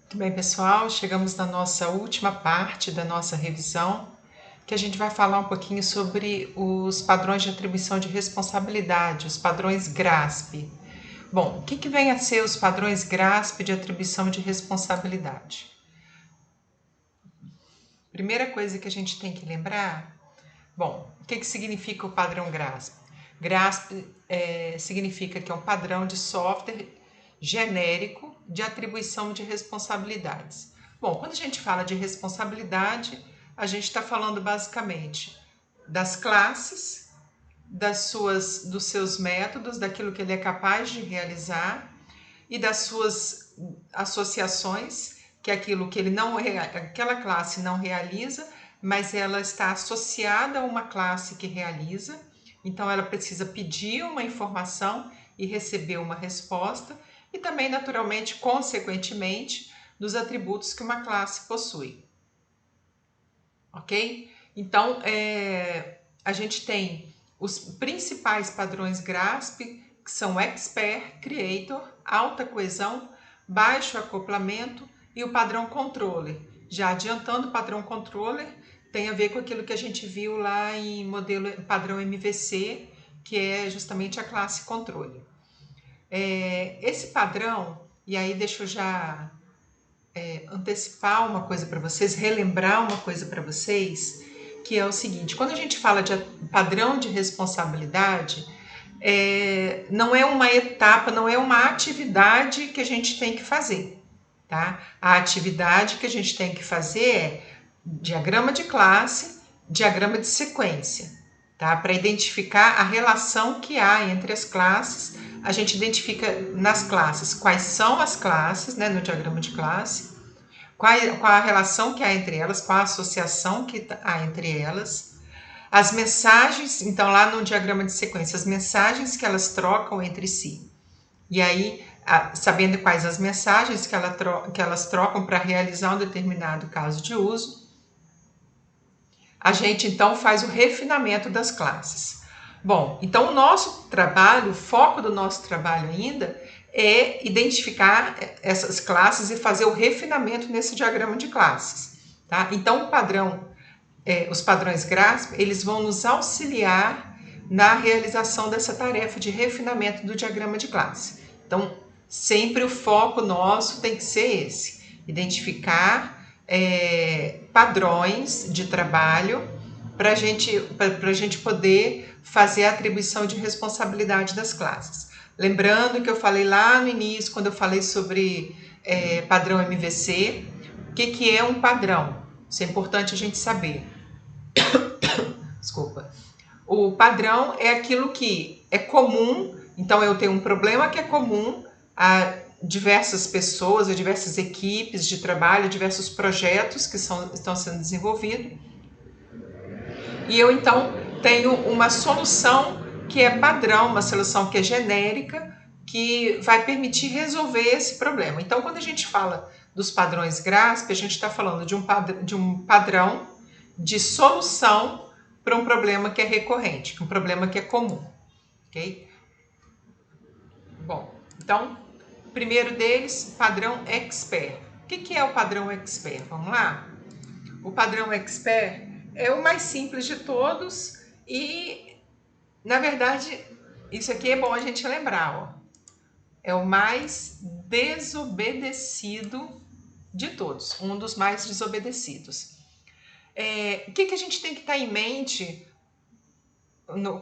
Muito bem, pessoal, chegamos na nossa última parte da nossa revisão, que a gente vai falar um pouquinho sobre os padrões de atribuição de responsabilidade, os padrões GRASP. Bom, o que vem a ser os padrões GRASP de atribuição de responsabilidade? Primeira coisa que a gente tem que lembrar, bom, o que significa o padrão GRASP? GRASP significa que é um padrão de software genérico de atribuição de responsabilidades. Bom, quando a gente fala de responsabilidade, a gente está falando basicamente das classes, dos seus métodos, daquilo que ele é capaz de realizar e das suas associações, que é aquilo que aquela classe não realiza, mas ela está associada a uma classe que realiza. Então ela precisa pedir uma informação e receber uma resposta, e também, naturalmente, consequentemente, dos atributos que uma classe possui. Ok? Então, a gente tem os principais padrões GRASP, que são Expert, Creator, alta coesão, baixo acoplamento e o padrão Controller. Já adiantando, o padrão Controller tem a ver com aquilo que a gente viu lá em modelo padrão MVC, que é justamente a classe controle. Esse padrão, e aí deixa eu já antecipar uma coisa para vocês, relembrar uma coisa para vocês, que é o seguinte: quando a gente fala de padrão de responsabilidade, não é uma etapa, não é uma atividade que a gente tem que fazer, tá? A atividade que a gente tem que fazer é diagrama de classe, diagrama de sequência, tá? Para identificar a relação que há entre as classes, a gente identifica nas classes quais são as classes, né, no diagrama de classe, qual a relação que há entre elas, qual a associação que há entre elas, as mensagens, então lá no diagrama de sequência, as mensagens que elas trocam entre si. E aí, sabendo quais as mensagens que elas trocam para realizar um determinado caso de uso, a gente então faz o refinamento das classes. Bom, então o nosso trabalho, o foco do nosso trabalho ainda é identificar essas classes e fazer o refinamento nesse diagrama de classes. Tá? Então os padrões GRASP, eles vão nos auxiliar na realização dessa tarefa de refinamento do diagrama de classe. Então, sempre o foco nosso tem que ser esse: identificar padrões de trabalho para a gente poder fazer a atribuição de responsabilidade das classes. Lembrando que eu falei lá no início, quando eu falei sobre padrão MVC, o que é um padrão? Isso é importante a gente saber. Desculpa. O padrão é aquilo que é comum, então eu tenho um problema que é comum a diversas pessoas, a diversas equipes de trabalho, diversos projetos que estão sendo desenvolvidos. E eu então tenho uma solução que é padrão, uma solução que é genérica, que vai permitir resolver esse problema. Então, quando a gente fala dos padrões GRASP, a gente está falando de um padrão de solução para um problema que é recorrente, um problema que é comum. Ok? Bom, então, primeiro deles, padrão Expert. O que é o padrão Expert? Vamos lá? O padrão Expert é o mais simples de todos e, na verdade, isso aqui é bom a gente lembrar, ó. É o mais desobedecido de todos, um dos mais desobedecidos. O que a gente tem que estar em mente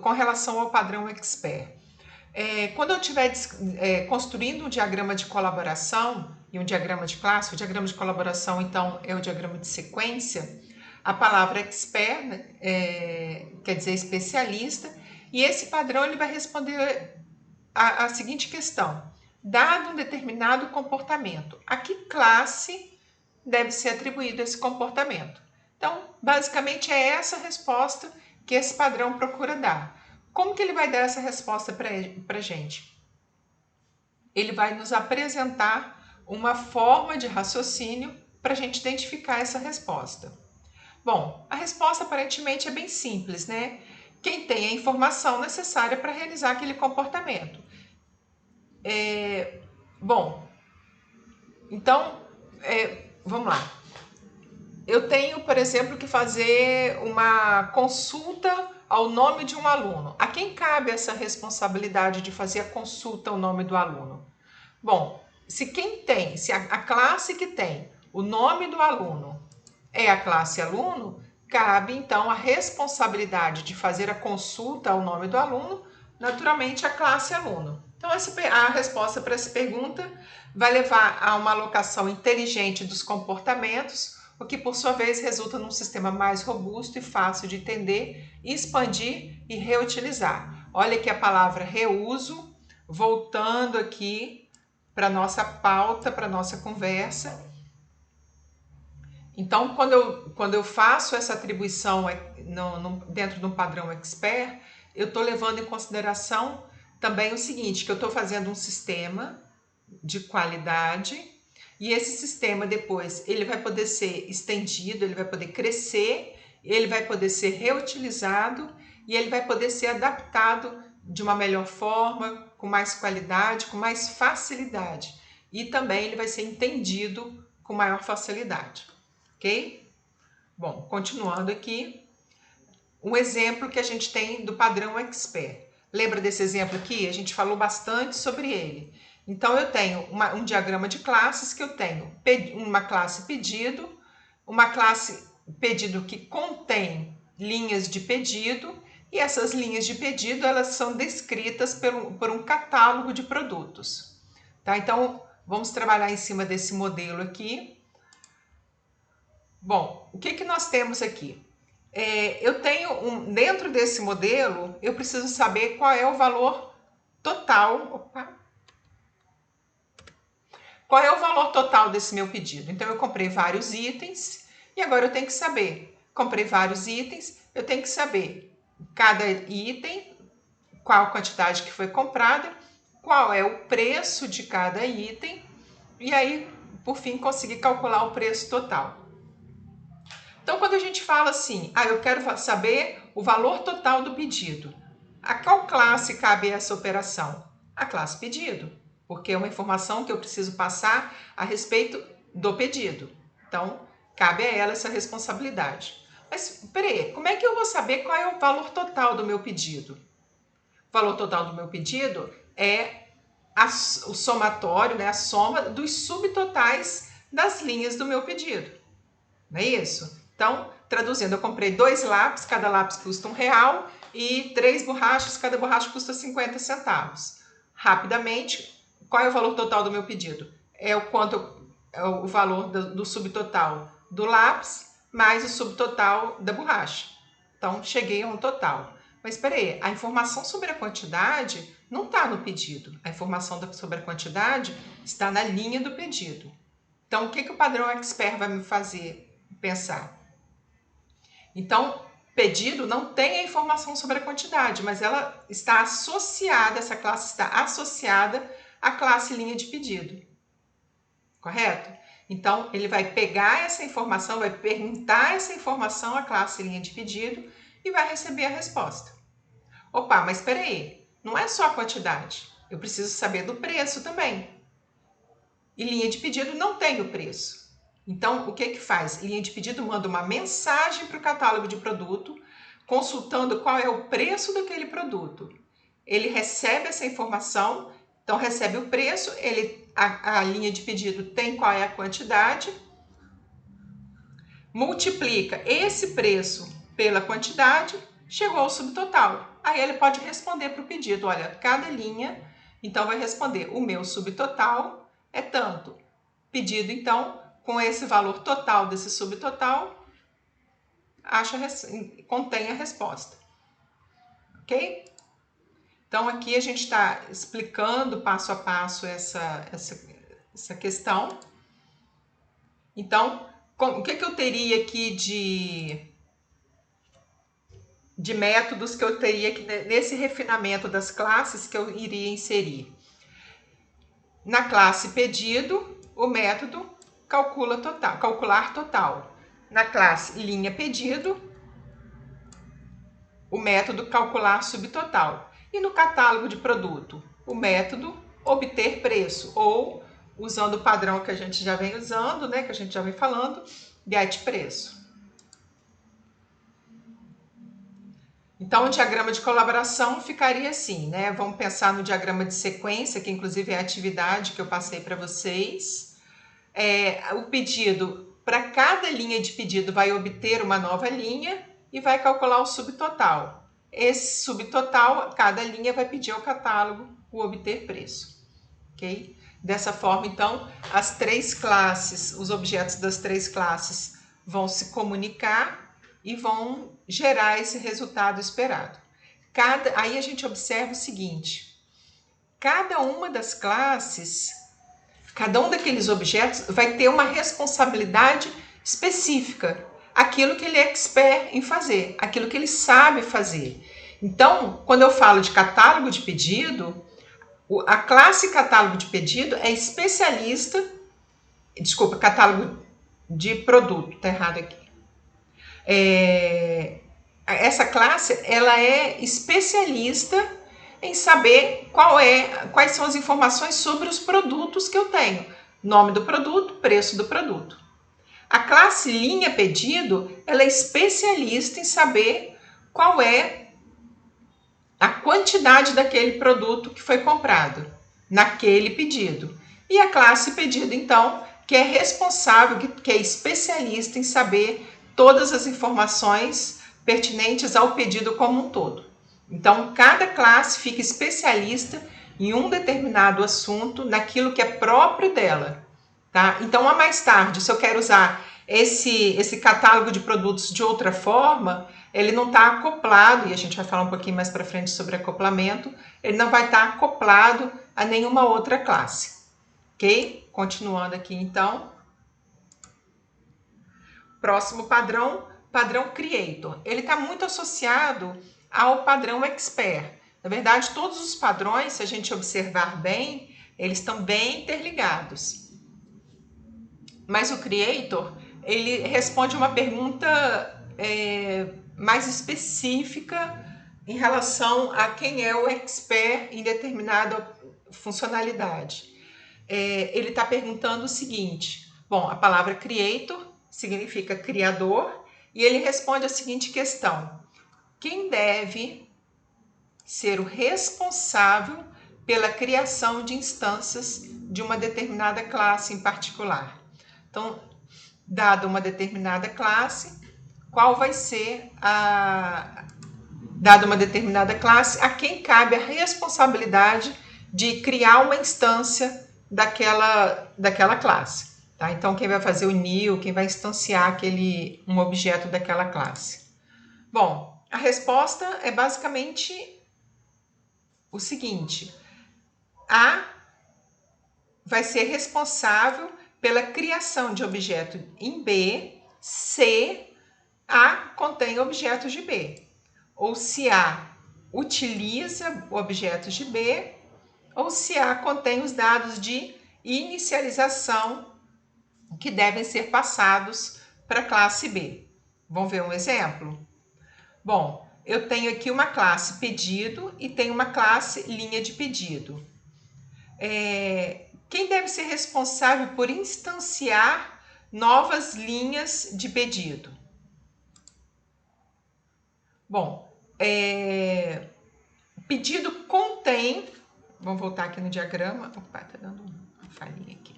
com relação ao padrão Expert? Quando eu estiver construindo um diagrama de colaboração e um diagrama de classe, o diagrama de colaboração, então, é o diagrama de sequência, a palavra expert quer dizer especialista, e esse padrão ele vai responder a seguinte questão: dado um determinado comportamento, a que classe deve ser atribuído esse comportamento? Então, basicamente é essa resposta que esse padrão procura dar. Como que ele vai dar essa resposta para a gente? Ele vai nos apresentar uma forma de raciocínio para a gente identificar essa resposta. Bom, a resposta aparentemente é bem simples, né? Quem tem a informação necessária para realizar aquele comportamento. Bom, então vamos lá. Eu tenho, por exemplo, que fazer uma consulta ao nome de um aluno. A quem cabe essa responsabilidade de fazer a consulta ao nome do aluno? Bom, se a classe que tem o nome do aluno é a classe aluno, cabe então a responsabilidade de fazer a consulta ao nome do aluno, naturalmente a classe aluno. Então a resposta para essa pergunta vai levar a uma alocação inteligente dos comportamentos, o que por sua vez resulta num sistema mais robusto e fácil de entender, expandir e reutilizar. Olha aqui a palavra reuso, voltando aqui para a nossa pauta, para a nossa conversa. Então, quando eu faço essa atribuição dentro de um padrão expert, eu estou levando em consideração também o seguinte, que eu estou fazendo um sistema de qualidade e esse sistema depois ele vai poder ser estendido, ele vai poder crescer, ele vai poder ser reutilizado e ele vai poder ser adaptado de uma melhor forma, com mais qualidade, com mais facilidade. E também ele vai ser entendido com maior facilidade. Ok? Bom, continuando aqui, um exemplo que a gente tem do padrão expert. Lembra desse exemplo aqui? A gente falou bastante sobre ele. Então, eu tenho um diagrama de classes que eu tenho uma classe pedido, uma classe pedido que contém linhas de pedido, e essas linhas de pedido elas são descritas por um catálogo de produtos. Tá? Então, vamos trabalhar em cima desse modelo aqui. Bom, o que nós temos aqui? Eu tenho dentro desse modelo, eu preciso saber qual é o valor total. Opa! Qual é o valor total desse meu pedido? Então, eu comprei vários itens e agora eu tenho que saber. Comprei vários itens, eu tenho que saber cada item, qual a quantidade que foi comprada, qual é o preço de cada item e aí, por fim, conseguir calcular o preço total. Então, quando a gente fala assim, eu quero saber o valor total do pedido, a qual classe cabe essa operação? A classe pedido, porque é uma informação que eu preciso passar a respeito do pedido. Então, cabe a ela essa responsabilidade. Mas, peraí, como é que eu vou saber qual é o valor total do meu pedido? O valor total do meu pedido é o somatório, né, a soma dos subtotais das linhas do meu pedido. Não é isso? Então, traduzindo, eu comprei 2 lápis, cada lápis custa R$1 e 3 borrachas, cada borracha custa 50 centavos. Rapidamente, qual é o valor total do meu pedido? É o valor do subtotal do lápis mais o subtotal da borracha. Então, cheguei a um total. Mas espera aí, a informação sobre a quantidade não está no pedido. A informação sobre a quantidade está na linha do pedido. Então, o que o padrão expert vai me fazer pensar? Então, pedido não tem a informação sobre a quantidade, mas ela está associada, essa classe está associada à classe linha de pedido. Correto? Então, ele vai pegar essa informação, vai perguntar essa informação à classe linha de pedido e vai receber a resposta. Opa, mas espera aí, não é só a quantidade, eu preciso saber do preço também. E linha de pedido não tem o preço. Então, o que faz? Linha de pedido manda uma mensagem para o catálogo de produto, consultando qual é o preço daquele produto. Ele recebe essa informação, então recebe o preço, a linha de pedido tem qual é a quantidade, multiplica esse preço pela quantidade, chegou ao subtotal. Aí ele pode responder para o pedido, olha, cada linha, então vai responder, o meu subtotal é tanto. Pedido, então, com esse valor total desse subtotal, contém a resposta. Ok? Então, aqui a gente está explicando passo a passo essa questão. Então, o que eu teria aqui de métodos que eu teria aqui nesse refinamento das classes que eu iria inserir? Na classe pedido, o método calcular total. Na classe linha pedido, o método calcular subtotal. E no catálogo de produto, o método obter preço ou usando o padrão que a gente já vem usando, né, que a gente já vem falando, get preço. Então, o diagrama de colaboração ficaria assim, né? Vamos pensar no diagrama de sequência, que inclusive é a atividade que eu passei para vocês. O pedido, para cada linha de pedido, vai obter uma nova linha e vai calcular o subtotal. Esse subtotal, cada linha vai pedir ao catálogo o obter preço, ok? Dessa forma, então, as três classes, os objetos das três classes vão se comunicar e vão gerar esse resultado esperado. Aí a gente observa o seguinte: cada uma das classes, cada um daqueles objetos vai ter uma responsabilidade específica, aquilo que ele é expert em fazer, aquilo que ele sabe fazer. Então, quando eu falo de catálogo de pedido, a classe catálogo de pedido é especialista, desculpa, catálogo de produto, tá errado aqui. Essa classe, ela é especialista em saber quais são as informações sobre os produtos que eu tenho. Nome do produto, preço do produto. A classe linha pedido, ela é especialista em saber qual é a quantidade daquele produto que foi comprado naquele pedido. E a classe pedido, então, que é responsável, que é especialista em saber todas as informações pertinentes ao pedido como um todo. Então, cada classe fica especialista em um determinado assunto, naquilo que é próprio dela. Tá? Então, a mais tarde, se eu quero usar esse catálogo de produtos de outra forma, ele não está acoplado, e a gente vai falar um pouquinho mais para frente sobre acoplamento, ele não vai estar acoplado a nenhuma outra classe. Ok? Continuando aqui, então. Próximo padrão, padrão Creator. Ele está muito associado ao padrão Expert. Na verdade, todos os padrões, se a gente observar bem, eles estão bem interligados. Mas o Creator, ele responde uma pergunta mais específica em relação a quem é o expert em determinada funcionalidade. Ele está perguntando o seguinte: bom, a palavra Creator significa criador, e ele responde a seguinte questão: quem deve ser o responsável pela criação de instâncias de uma determinada classe em particular? Então, dada uma determinada classe, qual vai ser dada uma determinada classe, a quem cabe a responsabilidade de criar uma instância daquela classe. Tá? Então, quem vai fazer o new, quem vai instanciar um objeto daquela classe? Bom, a resposta é basicamente o seguinte: A vai ser responsável pela criação de objeto em B, se A contém objetos de B, ou se A utiliza objetos de B, ou se A contém os dados de inicialização que devem ser passados para a classe B. Vamos ver um exemplo? Bom, eu tenho aqui uma classe pedido e tenho uma classe linha de pedido. Quem deve ser responsável por instanciar novas linhas de pedido? Bom, pedido contém... Vamos voltar aqui no diagrama. Opa, tá dando uma falhinha aqui.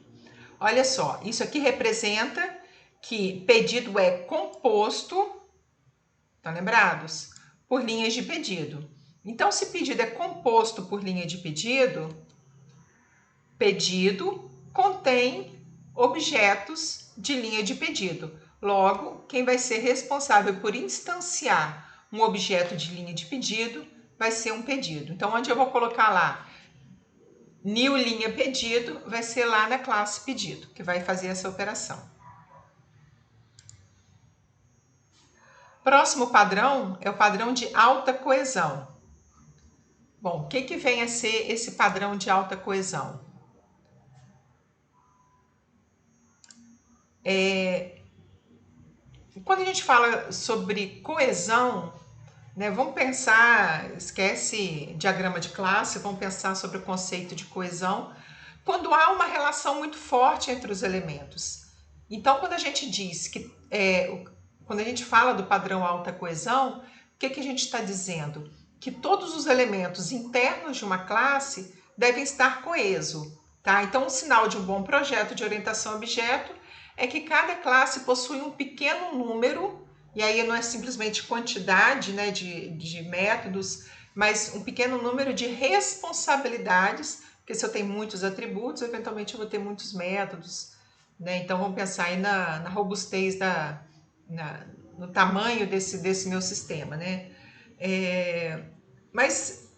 Olha só, isso aqui representa que pedido é composto, estão lembrados? Por linhas de pedido. Então, se pedido é composto por linha de pedido, pedido contém objetos de linha de pedido. Logo, quem vai ser responsável por instanciar um objeto de linha de pedido vai ser um pedido. Então, onde eu vou colocar lá new linha pedido, vai ser lá na classe pedido, que vai fazer essa operação. Próximo padrão é o padrão de alta coesão. Bom, o que vem a ser esse padrão de alta coesão? Quando a gente fala sobre coesão, né, vamos pensar, esquece diagrama de classe, vamos pensar sobre o conceito de coesão. quando há uma relação muito forte entre os elementos. Então, quando a gente diz que, quando a gente fala do padrão alta coesão, o que a gente está dizendo? Que todos os elementos internos de uma classe devem estar coesos. Tá? Então, um sinal de um bom projeto de orientação a objeto é que cada classe possui um pequeno número, e aí não é simplesmente quantidade, né, de métodos, mas um pequeno número de responsabilidades, porque se eu tenho muitos atributos, eventualmente eu vou ter muitos métodos, né? Então vamos pensar aí na robustez, no tamanho desse meu sistema, né? Mas,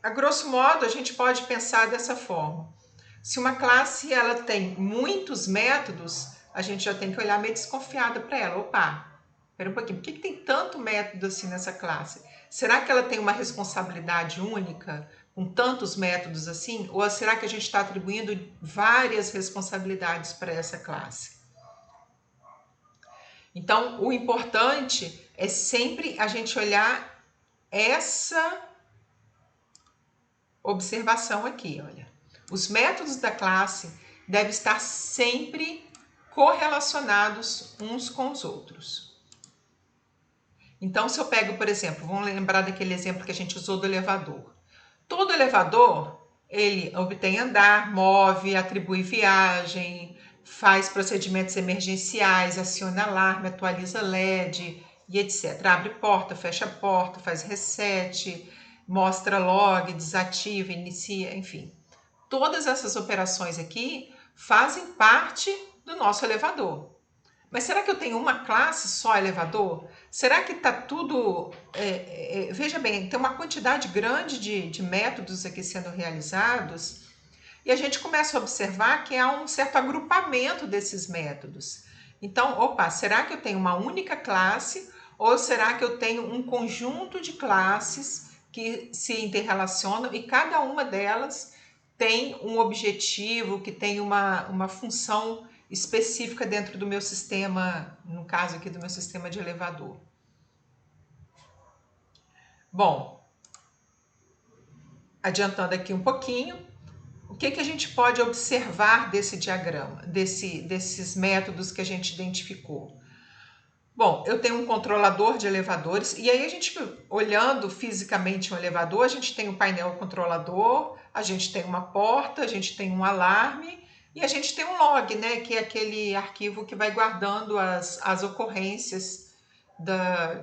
a grosso modo, a gente pode pensar dessa forma. Se uma classe ela tem muitos métodos, a gente já tem que olhar meio desconfiada para ela. Opa, espera um pouquinho, por que tem tanto método assim nessa classe? Será que ela tem uma responsabilidade única, com tantos métodos assim? Ou será que a gente está atribuindo várias responsabilidades para essa classe? Então, o importante é sempre a gente olhar essa observação aqui, olha. Os métodos da classe devem estar sempre correlacionados uns com os outros. Então, se eu pego, por exemplo, vamos lembrar daquele exemplo que a gente usou do elevador. Todo elevador, ele obtém andar, move, atribui viagem, faz procedimentos emergenciais, aciona alarme, atualiza LED e etc. Abre porta, fecha porta, faz reset, mostra log, desativa, inicia, enfim. Todas essas operações aqui fazem parte do nosso elevador. Mas será que eu tenho uma classe só elevador? Será que está tudo... veja bem, tem uma quantidade grande de métodos aqui sendo realizados e a gente começa a observar que há um certo agrupamento desses métodos. Então, opa, será que eu tenho uma única classe ou será que eu tenho um conjunto de classes que se interrelacionam e cada uma delas tem um objetivo, que tem uma função específica dentro do meu sistema, no caso aqui do meu sistema de elevador. Bom, adiantando aqui um pouquinho, o que a gente pode observar desse diagrama, desses métodos que a gente identificou? Bom, eu tenho um controlador de elevadores, e aí a gente, olhando fisicamente um elevador, a gente tem um painel controlador, a gente tem uma porta, a gente tem um alarme, e a gente tem um log, né, que é aquele arquivo que vai guardando as ocorrências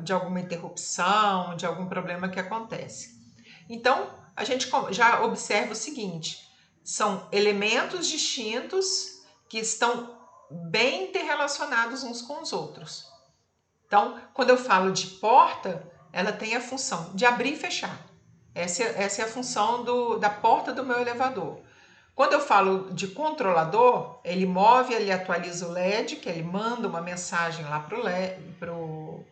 de alguma interrupção, de algum problema que acontece. Então, a gente já observa o seguinte, são elementos distintos que estão bem interrelacionados uns com os outros. Então, quando eu falo de porta, ela tem a função de abrir e fechar. Essa é a função da porta do meu elevador. Quando eu falo de controlador, ele move, ele atualiza o LED, que ele manda uma mensagem lá para o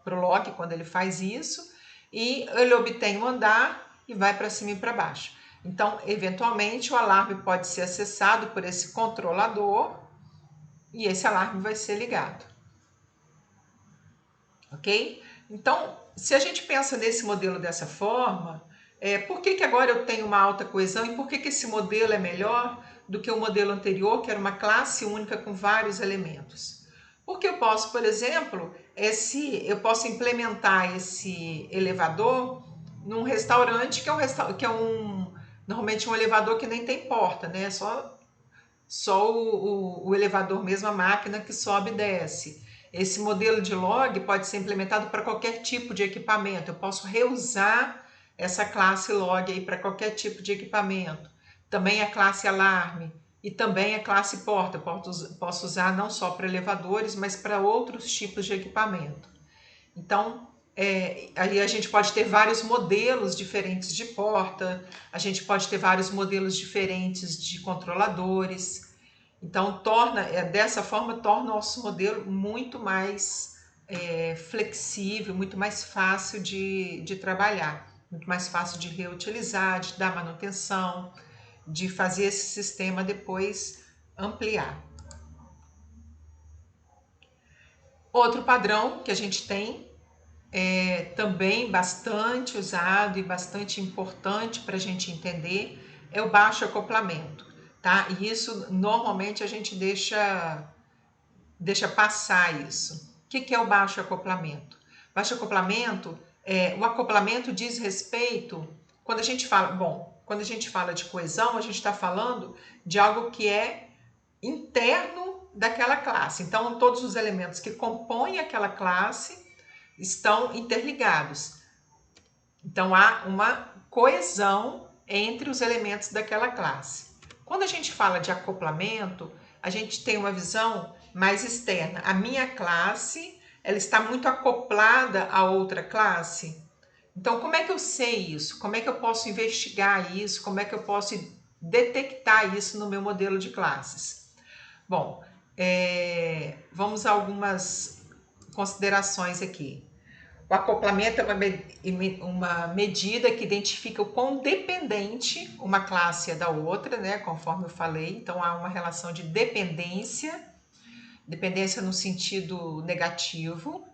log quando ele faz isso, e ele obtém um andar e vai para cima e para baixo. Então, eventualmente, o alarme pode ser acessado por esse controlador e esse alarme vai ser ligado. Ok? Então, se a gente pensa nesse modelo dessa forma, por que agora eu tenho uma alta coesão e por que esse modelo é melhor do que o modelo anterior, que era uma classe única com vários elementos? Porque eu posso, por exemplo, eu posso implementar esse elevador num restaurante que é normalmente um elevador que nem tem porta, né? Só o elevador mesmo, a máquina que sobe e desce. Esse modelo de log pode ser implementado para qualquer tipo de equipamento. Eu posso reusar essa classe log aí para qualquer tipo de equipamento. Também a classe alarme e também a classe porta. Posso usar não só para elevadores, mas para outros tipos de equipamento. Então, aí a gente pode ter vários modelos diferentes de porta, a gente pode ter vários modelos diferentes de controladores. Então, dessa forma, torna o nosso modelo muito mais flexível, muito mais fácil de trabalhar, muito mais fácil de reutilizar, de dar manutenção, de fazer esse sistema depois ampliar. Outro padrão que a gente tem também bastante usado e bastante importante para a gente entender é o baixo acoplamento, tá? E isso normalmente a gente deixa passar isso. O que é o baixo acoplamento? Baixo acoplamento, o acoplamento diz respeito, quando a gente fala de coesão, a gente está falando de algo que é interno daquela classe. Então, todos os elementos que compõem aquela classe estão interligados. Então, há uma coesão entre os elementos daquela classe. Quando a gente fala de acoplamento, a gente tem uma visão mais externa. A minha classe, ela está muito acoplada a outra classe. Então, como é que eu sei isso? Como é que eu posso investigar isso? Como é que eu posso detectar isso no meu modelo de classes? Bom, vamos a algumas considerações aqui. O acoplamento é uma medida que identifica o quão dependente uma classe é da outra, né? Conforme eu falei. Então, há uma relação de dependência no sentido negativo.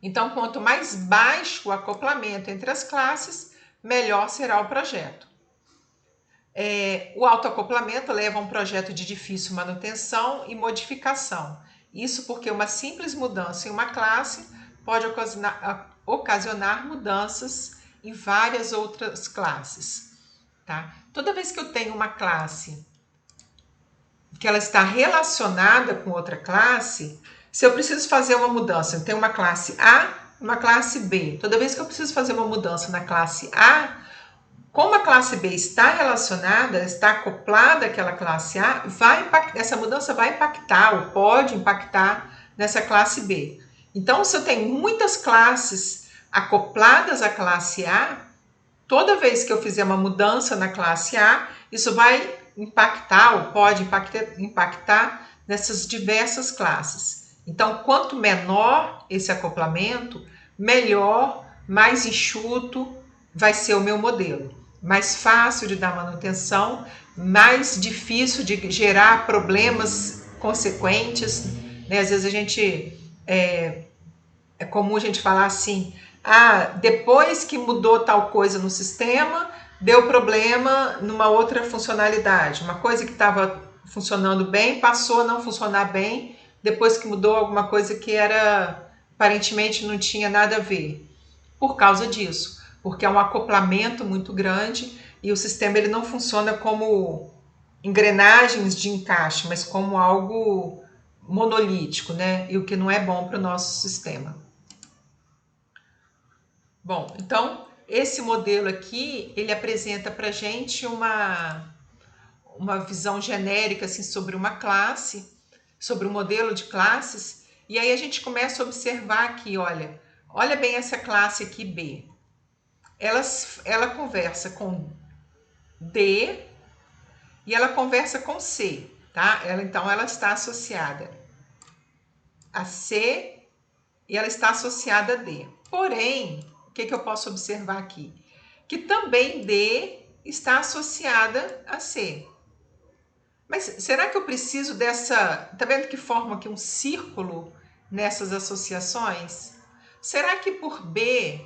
Então, quanto mais baixo o acoplamento entre as classes, melhor será o projeto. O autoacoplamento leva a um projeto de difícil manutenção e modificação. Isso porque uma simples mudança em uma classe pode ocasionar mudanças em várias outras classes. Tá? Toda vez que eu tenho uma classe que ela está relacionada com outra classe, se eu preciso fazer uma mudança, eu tenho uma classe A, uma classe B. Toda vez que eu preciso fazer uma mudança na classe A, como a classe B está relacionada, está acoplada àquela classe A, essa mudança vai impactar ou pode impactar nessa classe B. Então, se eu tenho muitas classes acopladas à classe A, toda vez que eu fizer uma mudança na classe A, isso vai impactar ou pode impactar nessas diversas classes. Então, quanto menor esse acoplamento, melhor, mais enxuto vai ser o meu modelo. Mais fácil de dar manutenção, mais difícil de gerar problemas consequentes, né? Às vezes a gente é comum a gente falar assim, depois que mudou tal coisa no sistema, deu problema numa outra funcionalidade. Uma coisa que estava funcionando bem passou a não funcionar bem depois que mudou alguma coisa que aparentemente não tinha nada a ver. Por causa disso, porque é um acoplamento muito grande e o sistema ele não funciona como engrenagens de encaixe, mas como algo monolítico, né? E o que não é bom para o nosso sistema. Bom, então esse modelo aqui, ele apresenta para a gente uma visão genérica assim, sobre uma classe, sobre um modelo de classes, e aí a gente começa a observar aqui, olha bem essa classe aqui B. Ela conversa com D e ela conversa com C, tá? Então ela está associada a C e ela está associada a D. Porém, o que eu posso observar aqui? Que também D está associada a C. Mas será que eu preciso dessa... Tá vendo que forma aqui um círculo nessas associações? Será que por B,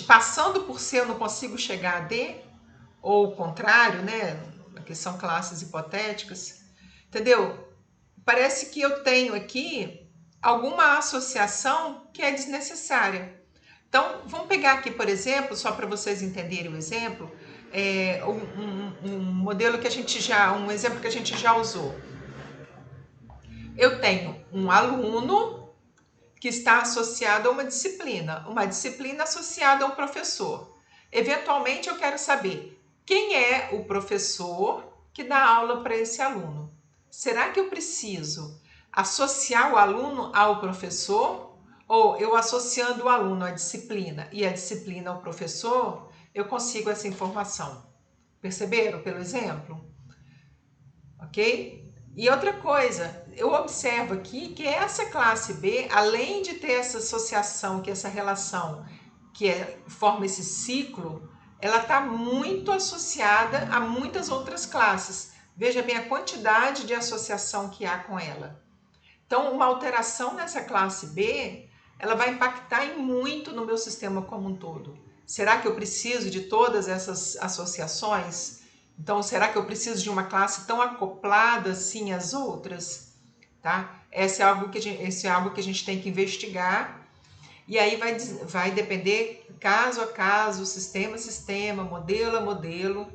passando por C, eu não consigo chegar a D? Ou o contrário, né? Que são classes hipotéticas. Entendeu? Parece que eu tenho aqui alguma associação que é desnecessária. Então, vamos pegar aqui, por exemplo, só para vocês entenderem o exemplo, um modelo que a gente um exemplo que a gente já usou. Eu tenho um aluno que está associado a uma disciplina associada a um professor. Eventualmente, eu quero saber quem é o professor que dá aula para esse aluno. Será que eu preciso associar o aluno ao professor? Ou eu associando o aluno à disciplina e a disciplina ao professor, eu consigo essa informação. Perceberam pelo exemplo? Ok? E outra coisa, eu observo aqui que essa classe B, além de ter essa associação, que essa relação, forma esse ciclo, ela está muito associada a muitas outras classes. Veja bem a quantidade de associação que há com ela. Então, uma alteração nessa classe B, ela vai impactar em muito no meu sistema como um todo. Será que eu preciso de todas essas associações? Então, será que eu preciso de uma classe tão acoplada assim às outras? Tá? Esse é algo que a gente tem que investigar. E aí vai depender caso a caso, sistema a sistema, modelo a modelo.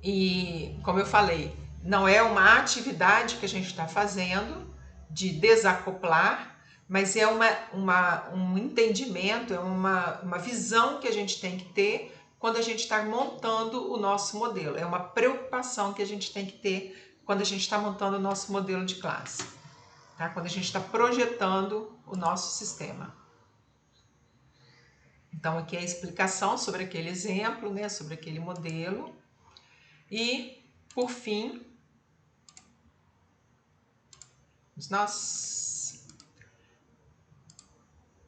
E, como eu falei, não é uma atividade que a gente está fazendo de desacoplar, mas é um entendimento, é uma visão que a gente tem que ter quando a gente está montando o nosso modelo. É uma preocupação que a gente tem que ter quando a gente está montando o nosso modelo de classe, tá? Quando a gente está projetando o nosso sistema. Então, aqui é a explicação sobre aquele exemplo, né, sobre aquele modelo. E, por fim,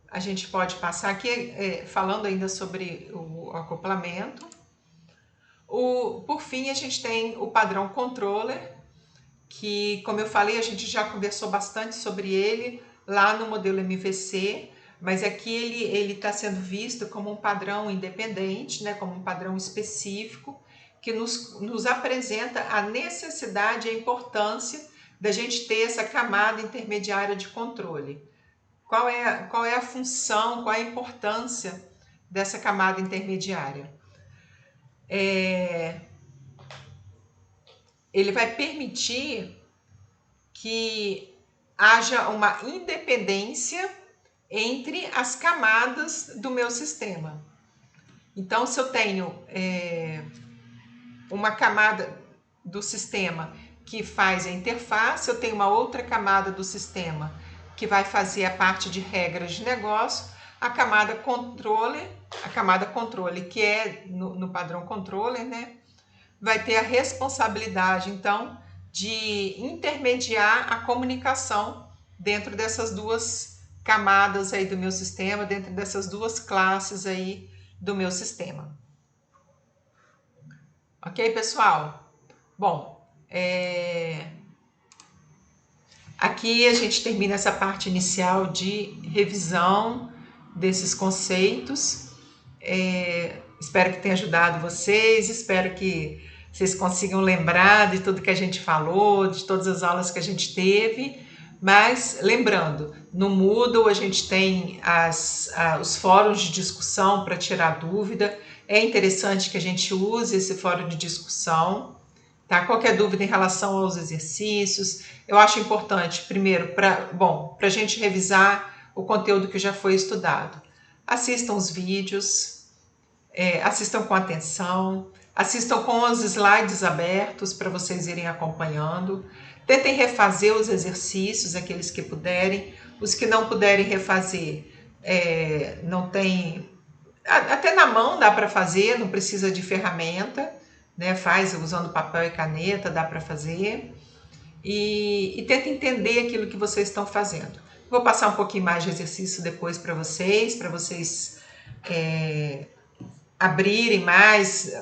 a gente pode passar aqui falando ainda sobre o acoplamento. Por fim, a gente tem o padrão controller, que, como eu falei, a gente já conversou bastante sobre ele lá no modelo MVC, mas aqui ele está sendo visto como um padrão independente, né, como um padrão específico, que nos apresenta a necessidade e a importância da gente ter essa camada intermediária de controle. Qual é a função, qual é a importância dessa camada intermediária? Ele vai permitir que haja uma independência entre as camadas do meu sistema. Então, se eu tenho uma camada do sistema que faz a interface, eu tenho uma outra camada do sistema que vai fazer a parte de regras de negócio, a camada controle, que é no padrão controller, né, vai ter a responsabilidade, então, de intermediar a comunicação dentro dessas duas camadas aí do meu sistema, dentro dessas duas classes aí do meu sistema. Ok, pessoal? Bom, aqui a gente termina essa parte inicial de revisão desses conceitos. Espero que tenha ajudado vocês, espero que vocês consigam lembrar de tudo que a gente falou, de todas as aulas que a gente teve. Mas, lembrando, no Moodle a gente tem os fóruns de discussão para tirar dúvida. É interessante que a gente use esse fórum de discussão. Tá? Qualquer dúvida em relação aos exercícios, eu acho importante, primeiro, para a gente revisar o conteúdo que já foi estudado. Assistam os vídeos, assistam com atenção, assistam com os slides abertos para vocês irem acompanhando. Tentem refazer os exercícios, aqueles que puderem. Os que não puderem refazer, não tem... Até na mão dá para fazer, não precisa de ferramenta, né? Faz usando papel e caneta, dá para fazer. E tenta entender aquilo que vocês estão fazendo. Vou passar um pouquinho mais de exercício depois para vocês abrirem mais,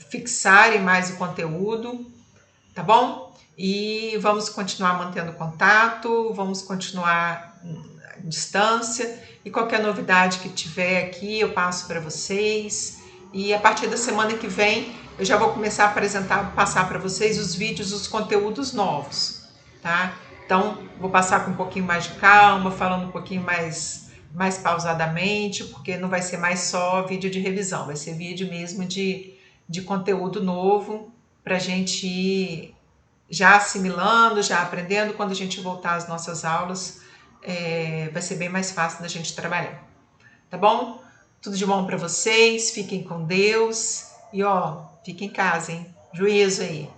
fixarem mais o conteúdo, tá bom? E vamos continuar mantendo contato, vamos continuar à distância, e qualquer novidade que tiver aqui eu passo para vocês. E a partir da semana que vem eu já vou começar a passar para vocês os vídeos, os conteúdos novos, tá? Então, vou passar com um pouquinho mais de calma, falando um pouquinho mais pausadamente, porque não vai ser mais só vídeo de revisão, vai ser vídeo mesmo de conteúdo novo, para a gente ir já assimilando, já aprendendo. Quando a gente voltar às nossas aulas, vai ser bem mais fácil da gente trabalhar. Tá bom? Tudo de bom para vocês, fiquem com Deus e fiquem em casa, hein? Juízo aí.